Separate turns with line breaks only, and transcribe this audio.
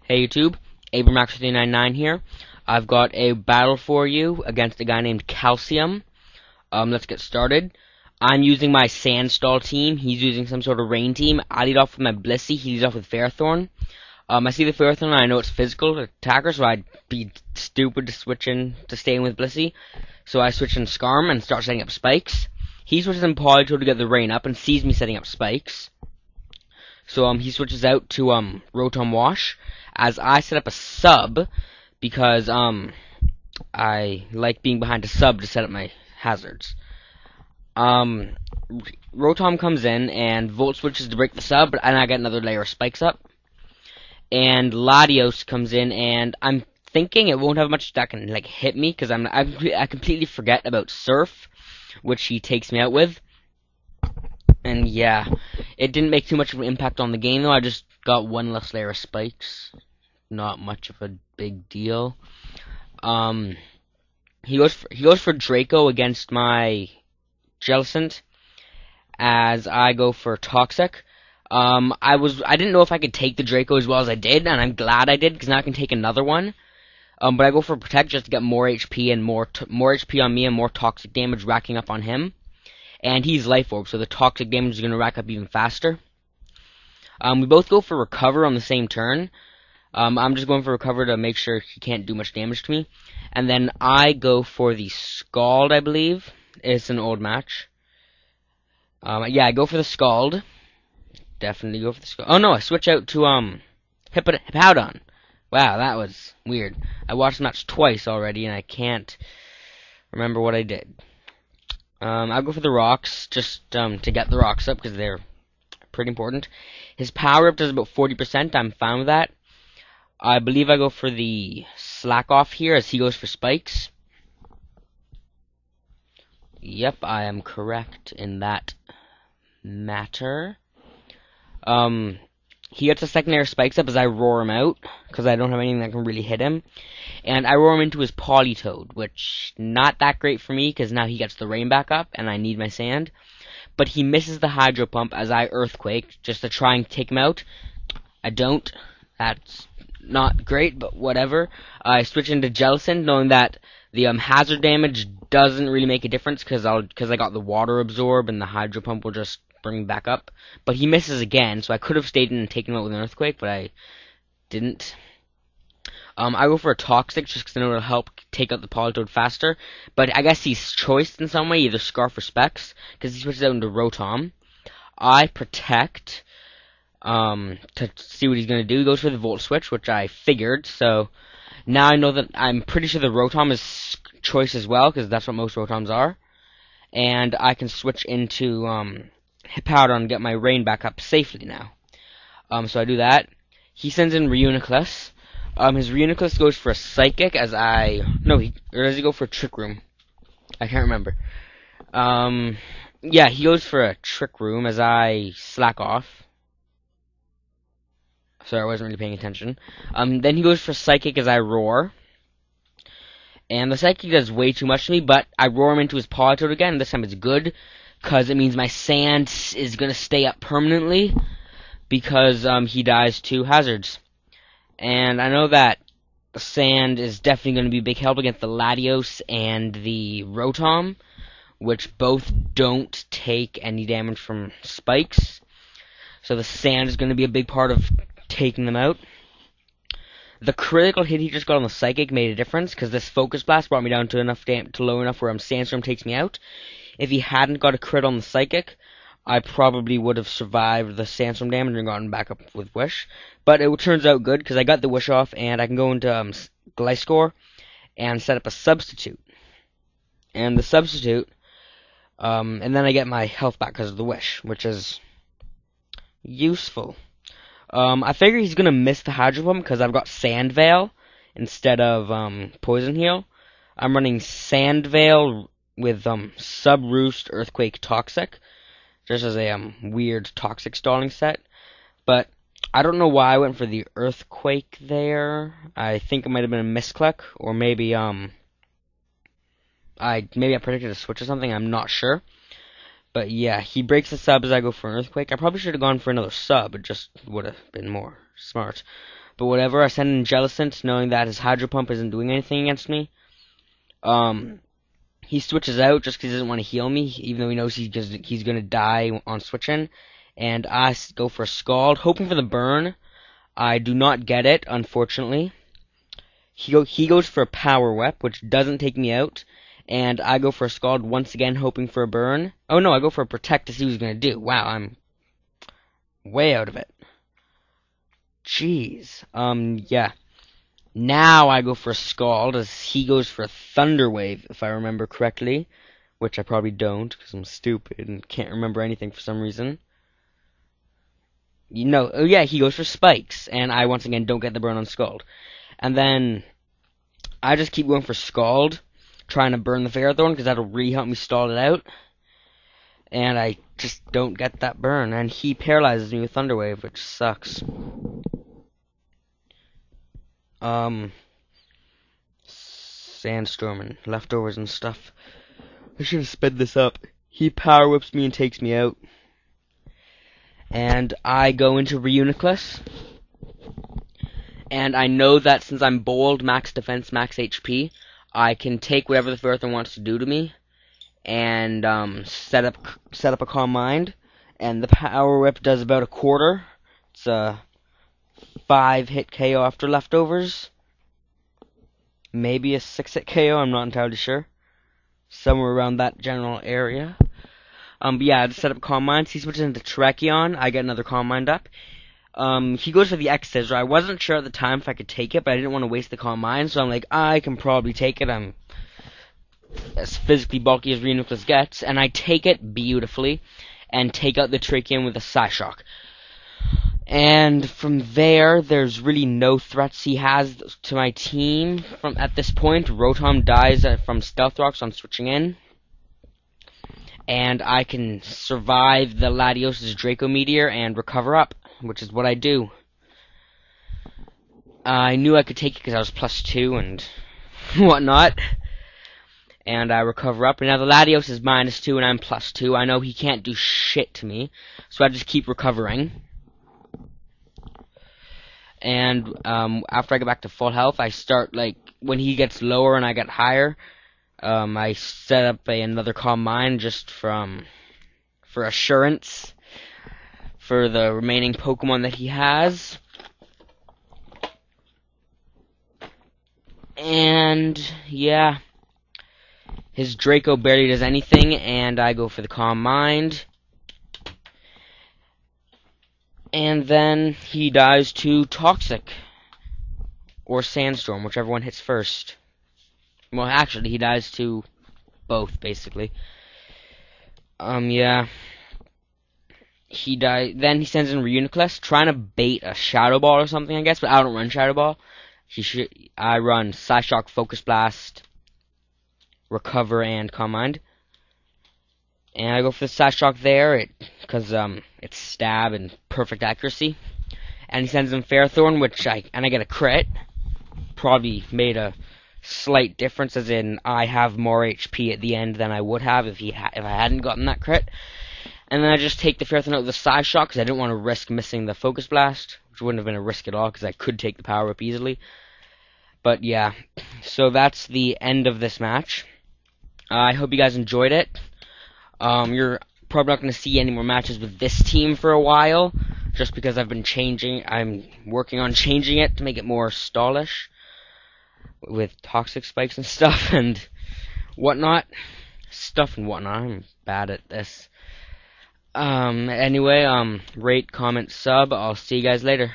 Hey YouTube, AbramX399 here. I've got a battle for you against a guy named Calcium. Let's get started. I'm using my Sandstall team. He's using some sort of rain team. I lead off with my Blissey. He leads off with Fairthorn. I see the Fairthorn and I know it's physical attacker, so I'd be stupid to switch in to staying with Blissey. So I switch in Scarm and start setting up spikes. He switches in Polytoad to get the rain up and sees me setting up spikes. So he switches out to Rotom Wash as I set up a sub because I like being behind a sub to set up my hazards. Rotom comes in and Volt switches to break the sub, and I get another layer of spikes up. And Latios comes in, and I'm thinking it won't have much that can like hit me because I completely forget about Surf, which he takes me out with. And yeah, it didn't make too much of an impact on the game though. I just got one less layer of spikes. Not much of a big deal. He goes for Draco against my Jellicent, as I go for Toxic. I didn't know if I could take the Draco as well as I did, and I'm glad I did because now I can take another one. But I go for Protect just to get more HP and more HP on me and more toxic damage racking up on him. And he's Life Orb, so the toxic damage is going to rack up even faster. We both go for Recover on the same turn. I'm just going for Recover to make sure he can't do much damage to me. And then I go for the Scald, I believe. It's an old match. Yeah, I go for the Scald. Definitely go for the Scald. Oh no, I switch out to Hippowdon. Wow, that was weird. I watched the match twice already, and I can't remember what I did. I'll go for the rocks, just to get the rocks up, because they're pretty important. His power up does about 40%, I'm fine with that. I believe I go for the Slack Off here, as he goes for spikes. Yep, I am correct in that matter. He gets a second layer of spikes up as I roar him out, because I don't have anything that can really hit him. And I roar him into his Polytoad, which not that great for me, because now he gets the rain back up, and I need my sand. But he misses the Hydro Pump as I Earthquake, just to try and take him out. I don't. That's not great, but whatever. I switch into Jellicent, knowing that the hazard damage doesn't really make a difference, because I got the Water Absorb, and the Hydro Pump will just bring back up. But he misses again, so I could have stayed in and taken him out with an Earthquake, but I didn't. I go for a Toxic just because I know it'll help take out the Polytoad faster. But I guess he's choiced in some way, either Scarf or Specs, because he switches out into Rotom. I Protect to see what he's going to do. He goes for the Volt Switch, which I figured, so now I know that I'm pretty sure the Rotom is choice as well, because that's what most Rotoms are. And I can switch into Hippowdon and get my rain back up safely now. So I do that. He sends in Reuniclus. His Reuniclus goes for a Psychic as or does he go for a Trick Room? I can't remember. Yeah, he goes for a Trick Room as I Slack Off. Sorry, I wasn't really paying attention. Then he goes for Psychic as I Roar. And the Psychic does way too much to me, but I roar him into his Polytoad again. This time it's good, because it means my sand is going to stay up permanently, because he dies to hazards. And I know that the sand is definitely going to be a big help against the Latios and the Rotom, which both don't take any damage from spikes. So the sand is going to be a big part of taking them out. The critical hit he just got on the Psychic made a difference, because this Focus Blast brought me down to low enough where Sandstorm takes me out. If he hadn't got a crit on the Psychic, I probably would have survived the Sandstorm damage and gotten back up with Wish. But it turns out good, because I got the Wish off, and I can go into Gliscor and set up a Substitute. And the Substitute, and then I get my health back because of the Wish, which is useful. I figure he's going to miss the Hydro Pump because I've got Sand Veil instead of Poison Heal. I'm running Sand Veil with Sub Roost, Earthquake, Toxic, just as a weird Toxic stalling set. But I don't know why I went for the Earthquake there. I think it might have been a misclick, or maybe I predicted a switch or something. I'm not sure. But yeah, he breaks the sub as I go for an Earthquake. I probably should have gone for another sub. It just would have been more Smart. But whatever, I send in Jellicent, knowing that his Hydro Pump isn't doing anything against me. He switches out just because he doesn't want to heal me, even though he knows he's going to die on switching. And I go for a Scald, hoping for the burn. I do not get it, unfortunately. He goes for a Power Whip, which doesn't take me out. And I go for a Scald once again, hoping for a burn. Oh no, I go for a Protect to see what he's going to do. Wow, I'm way out of it. Jeez. Yeah. Now I go for a Scald, as he goes for a Thunder Wave, if I remember correctly. Which I probably don't, because I'm stupid and can't remember anything for some reason. Oh yeah, he goes for Spikes, and I once again don't get the burn on Scald. And then I just keep going for Scald, trying to burn the Ferrothorn, because that'll really help me stall it out. And I just don't get that burn, and he paralyzes me with Thunder Wave, which sucks. Sandstorm and leftovers and stuff. I should have sped this up. He Power Whips me and takes me out. And I go into Reuniclus. And I know that since I'm bold, max defense, max HP, I can take whatever the Ferrothorn wants to do to me. And set up a Calm Mind. And the Power Whip does about a quarter. It's a 5-hit KO after leftovers. Maybe a 6-hit KO, I'm not entirely sure. Somewhere around that general area. But yeah, I just set up Calm Mind. He switches into Terrakion. I get another Calm Mind up. He goes for the X-Scissor. I wasn't sure at the time if I could take it, but I didn't want to waste the Calm Mind, so I'm like, I can probably take it. I'm as physically bulky as Reuniclus gets, and I take it beautifully, and take out the Terrakion with a Psyshock. And from there, there's really no threats he has to my team at this point. Rotom dies from Stealth Rocks on switching in. And I can survive the Latios' Draco Meteor and recover up, which is what I do. I knew I could take it because I was +2 and whatnot. And I recover up. And now the Latios is -2 and I'm +2. I know he can't do shit to me, so I just keep recovering. And after I get back to full health, I start, when he gets lower and I get higher, I set up another Calm Mind just for assurance for the remaining Pokemon that he has. And, yeah, his Draco barely does anything, and I go for the Calm Mind. And then he dies to Toxic or Sandstorm, whichever one hits first. Well, actually, he dies to both, basically. Yeah. He dies. Then he sends in Reuniclus, trying to bait a Shadow Ball or something, I guess, but I don't run Shadow Ball. I run Psyshock, Focus Blast, Recover, and Calm Mind. And I go for the Psyshock there, because it's stab and perfect accuracy. And he sends in Ferrothorn, and I get a crit. Probably made a slight difference, as in I have more HP at the end than I would have if I hadn't gotten that crit. And then I just take the Ferrothorn out with the Psyshock, because I didn't want to risk missing the Focus Blast, which wouldn't have been a risk at all, because I could take the Power Up easily. But yeah, so that's the end of this match. I hope you guys enjoyed it. You're probably not going to see any more matches with this team for a while, just because I'm working on changing it to make it more stallish, with Toxic Spikes and stuff, and whatnot. I'm bad at this. Anyway, rate, comment, sub. I'll see you guys later.